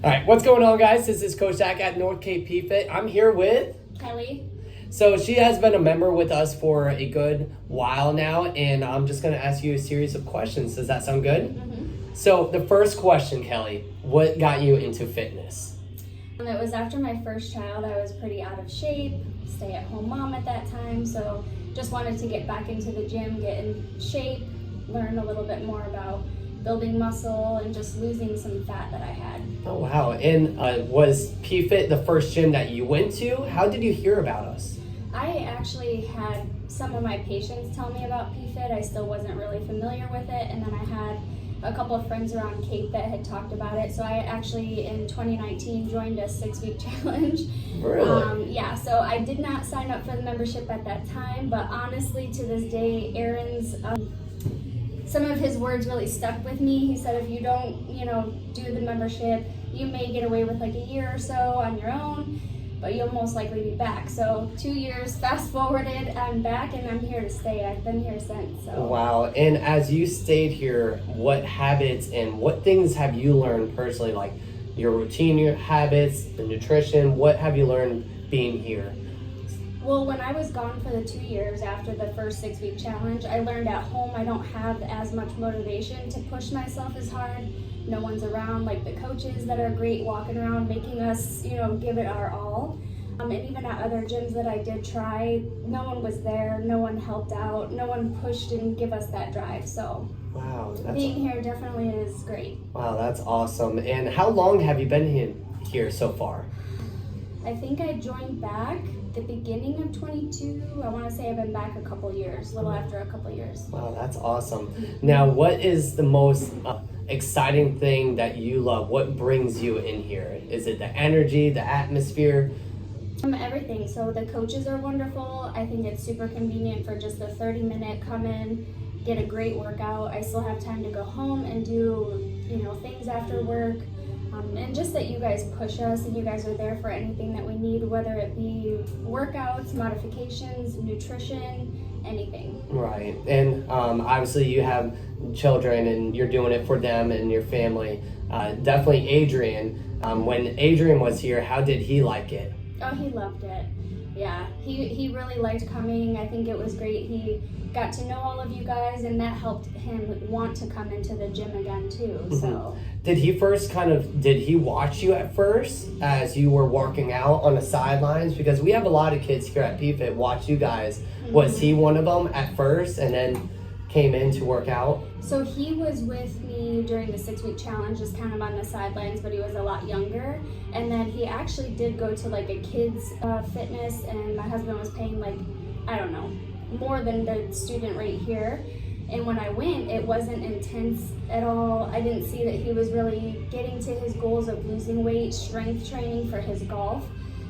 All right, what's going on, guys? This is Coach Zach at North Cape PFit. I'm here with Kelly. So she has been a member with us for a good while now, and I'm just going to ask you a series of questions. Does that sound good? Mm-hmm. So the first question, Kelly, what got you into fitness? It was after my first child. I was pretty out of shape, stay-at-home mom at that time, so just wanted to get back into the gym, get in shape, learn a little bit more about building muscle and just losing some fat that I had. Oh, wow. And was PFit the first gym that you went to? How did you hear about us? I actually had some of my patients tell me about PFit. I still wasn't really familiar with it, and then I had a couple of friends around Cape that had talked about it. So I actually, in 2019, joined a 6-week challenge. Really? Yeah, so I did not sign up for the membership at that time, but honestly, to this day, Aaron's, some of his words really stuck with me. He said, if you don't, do the membership, you may get away with like a year or so on your own, but you'll most likely be back. So 2 years fast forwarded, I'm back and I'm here to stay. I've been here since. So. Wow. And as you stayed here, what habits and what things have you learned personally, like your routine, your habits, the nutrition? What have you learned being here? Well, when I was gone for the 2 years after the first 6-week challenge, I learned at home I don't have as much motivation to push myself as hard. No one's around, like the coaches that are great walking around making us, give it our all. And even at other gyms that I did try, no one was there, no one helped out, no one pushed and give us that drive. So wow, being here definitely is great. Wow, that's awesome. And how long have you been here so far? I think I joined back the beginning of 22. I want to say I've been back a couple years, a little after a couple years. Wow, that's awesome. Now, what is the most exciting thing that you love? What brings you in here? Is it the energy, the atmosphere? Everything. So the coaches are wonderful. I think it's super convenient for just a 30-minute come in, get a great workout. I still have time to go home and do, things after work. And just that you guys push us and you guys are there for anything that we need, whether it be workouts, modifications, nutrition, anything. Right. And obviously you have children and you're doing it for them and your family. Definitely Adrian. When Adrian was here, how did he like it? Oh, he loved it. Yeah, he really liked coming. I think it was great. He got to know all of you guys, and that helped him want to come into the gym again too. So did he watch you at first as you were working out on the sidelines? Because we have a lot of kids here at PFit watch you guys. Mm-hmm. Was he one of them at first and then came in to work out? So he was with me during the 6-week challenge, just kind of on the sidelines, but he was a lot younger. And then he actually did go to like a kids fitness, and my husband was paying more than the student rate here. And when I went, it wasn't intense at all. I didn't see that he was really getting to his goals of losing weight, strength training for his golf.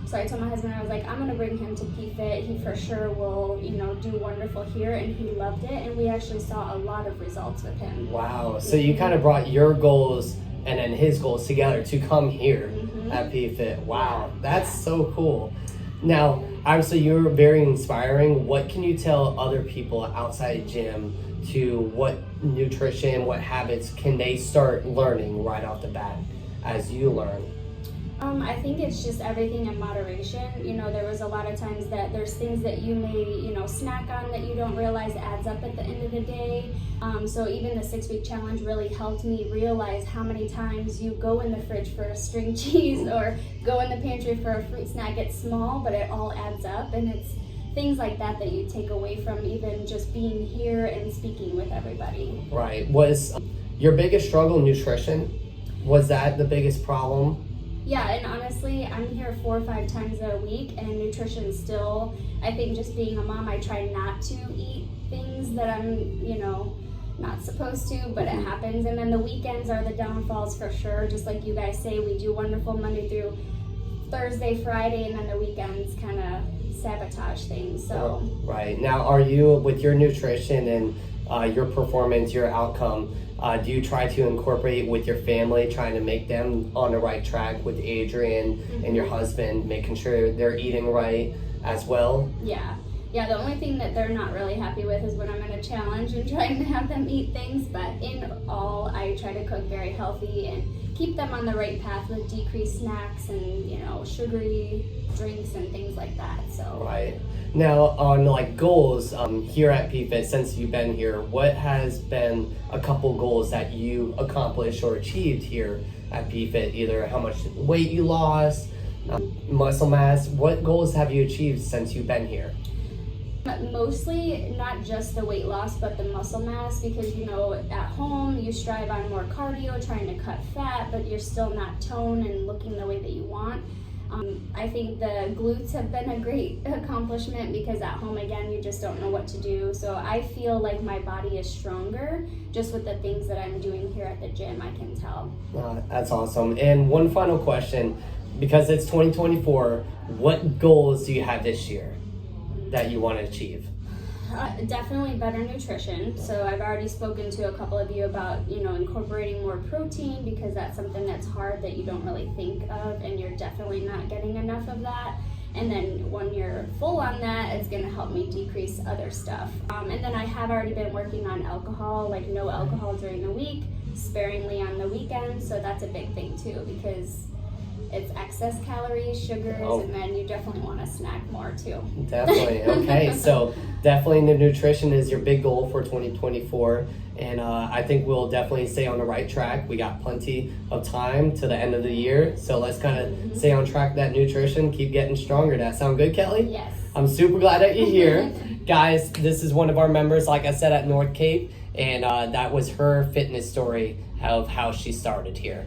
So I told my husband, I was like, I'm going to bring him to PFit. He for sure will, do wonderful here. And he loved it. And we actually saw a lot of results with him. Wow. So you kind of brought your goals and then his goals together to come here at PFit. Wow. That's so cool. Now, obviously you're very inspiring. What can you tell other people outside gym to what nutrition, what habits can they start learning right off the bat as you learn? I think it's just everything in moderation. There was a lot of times that there's things that you may, snack on that you don't realize adds up at the end of the day. So even the 6-week challenge really helped me realize how many times you go in the fridge for a string cheese or go in the pantry for a fruit snack. It's small, but it all adds up, and it's things like that you take away from even just being here and speaking with everybody. Right. Was your biggest struggle nutrition? Was that the biggest problem? Yeah, and honestly, I'm here 4 or 5 times a week, and nutrition still, I think just being a mom, I try not to eat things that I'm, not supposed to, but it happens. And then the weekends are the downfalls for sure. Just like you guys say, we do wonderful Monday through Thursday, Friday, and then the weekends kind of sabotage things. So right. Now, are you, with your nutrition and your performance, your outcome, do you try to incorporate with your family, trying to make them on the right track with Adrian and your husband, making sure they're eating right as well? Yeah. Yeah, the only thing that they're not really happy with is when I'm in a challenge and trying to have them eat things. But in all, I try to cook very healthy and keep them on the right path with decreased snacks and, you know, sugary drinks and things like that. So Right. Now, on like goals here at PFit, since you've been here, what has been a couple goals that you accomplished or achieved here at PFit? Either how much weight you lost, muscle mass. What goals have you achieved since you've been here? mostly not just the weight loss but the muscle mass, because you know at home you strive on more cardio trying to cut fat, but you're still not toned and looking the way that you want. I think the glutes have been a great accomplishment because at home again you just don't know what to do, so I feel like my body is stronger just with the things that I'm doing here at the gym. I can tell. That's awesome. And one final question, because it's 2024, what goals do you have this year that you want to achieve? Definitely better nutrition. So I've already spoken to a couple of you about, you know, incorporating more protein, because that's something that's hard that you don't really think of, and you're definitely not getting enough of that. And then when you're full on that, it's going to help me decrease other stuff. And then I have already been working on alcohol, like no alcohol during the week, sparingly on the weekends. So that's a big thing too, because it's excess calories, sugars, and then you definitely want to snack more too. Definitely. Okay, so definitely the nutrition is your big goal for 2024, and I think we'll definitely stay on the right track. We got plenty of time to the end of the year, so let's kind of stay on track with that nutrition, keep getting stronger. That sound good, Kelly? Yes. I'm super glad that you're here. Guys, this is one of our members, like I said, at North Cape, and that was her fitness story of how she started here.